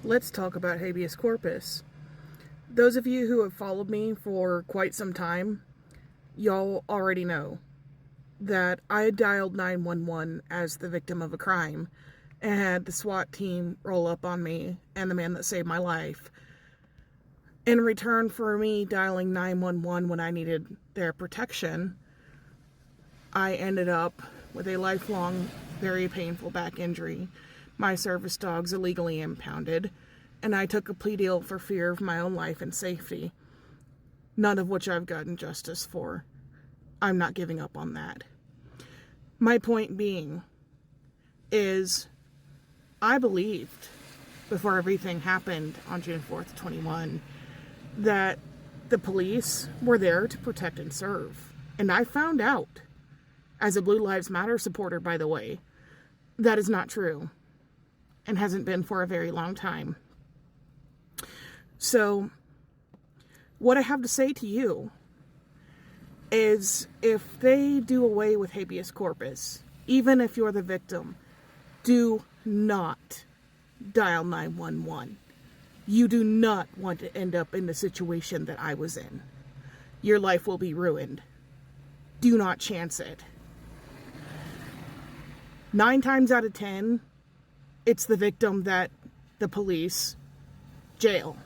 Let's talk about habeas corpus. Those of you who have followed me for quite some time, y'all already know that I dialed 911 as the victim of a crime and had the SWAT team roll up on me and the man that saved my life. In return for me dialing 911 when I needed their protection, I ended up with a lifelong, very painful back injury. My service dog's illegally impounded, and I took a plea deal for fear of my own life and safety, none of which I've gotten justice for. I'm not giving up on that. My point being is I believed before everything happened on June 4th, 21, that the police were there to protect and serve. And I found out, as a Blue Lives Matter supporter, by the way, that is not true and hasn't been for a very long time. So, what I have to say to you is if they do away with habeas corpus, even if you're the victim, do not dial 911. You do not want to end up in the situation that I was in. Your life will be ruined. Do not chance it. 9 times out of 10, it's the victim that the police jail.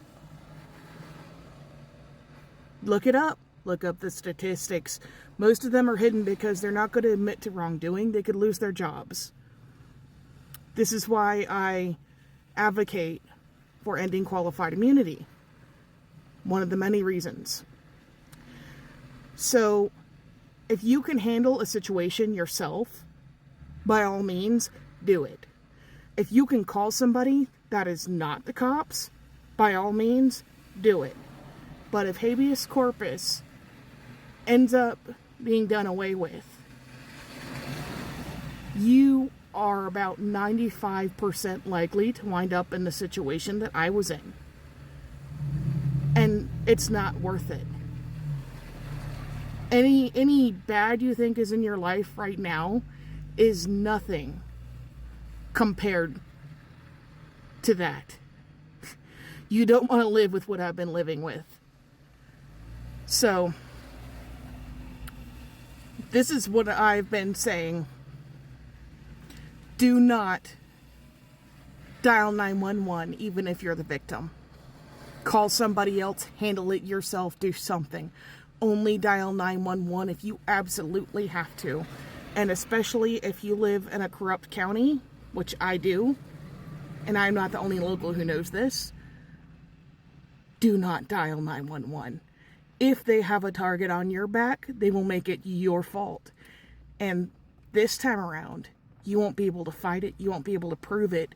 Look it up. Look up the statistics. Most of them are hidden because they're not going to admit to wrongdoing. They could lose their jobs. This is why I advocate for ending qualified immunity. One of the many reasons. So, if you can handle a situation yourself, by all means, do it. If you can call somebody that is not the cops, by all means, do it. But if habeas corpus ends up being done away with, you are about 95% likely to wind up in the situation that I was in. And it's not worth it. Any bad you think is in your life right now is nothing compared to that. You don't want to live with what I've been living with. So, this is what I've been saying. Do not dial 911 even if you're the victim. Call somebody else, handle it yourself, do something. Only dial 911 if you absolutely have to. And especially if you live in a corrupt county, which I do, and I'm not the only local who knows this, do not dial 911. If they have a target on your back, they will make it your fault. And this time around, you won't be able to fight it. You won't be able to prove it.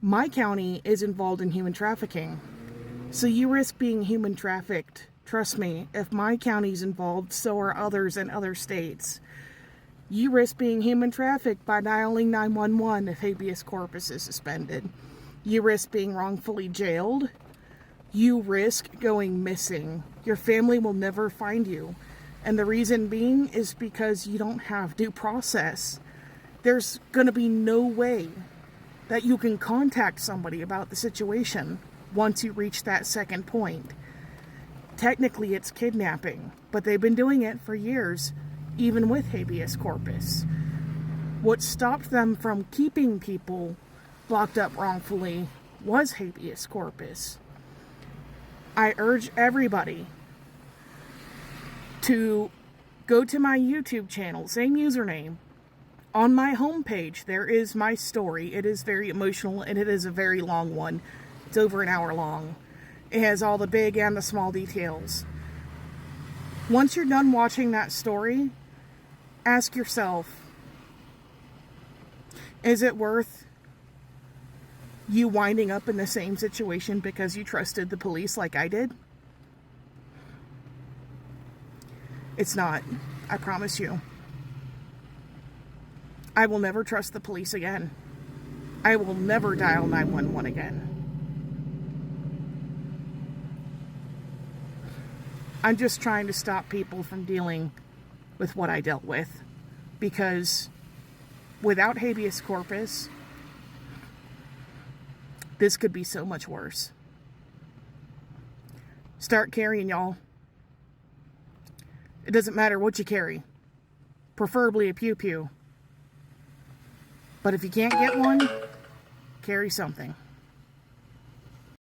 My county is involved in human trafficking. So you risk being human trafficked. Trust me, if my county's involved, so are others in other states. You risk being human trafficked by dialing 911 if habeas corpus is suspended. You risk being wrongfully jailed. You risk going missing. Your family will never find you. And the reason being is because you don't have due process. There's going to be no way that you can contact somebody about the situation once you reach that second point. Technically, it's kidnapping, but they've been doing it for years, even with habeas corpus. What stopped them from keeping people locked up wrongfully was habeas corpus. I urge everybody to go to my YouTube channel, same username. On my homepage, there is my story. It is very emotional, and it is a very long one. It's over an hour long. It has all the big and the small details. Once you're done watching that story, ask yourself, is it worth you winding up in the same situation because you trusted the police like I did? It's not. I promise you. I will never trust the police again. I will never dial 911 again. I'm just trying to stop people from dealing with what I dealt with. Because without habeas corpus, This could be so much worse. Start carrying, y'all. It doesn't matter what you carry. Preferably a pew-pew. But if you can't get one, carry something.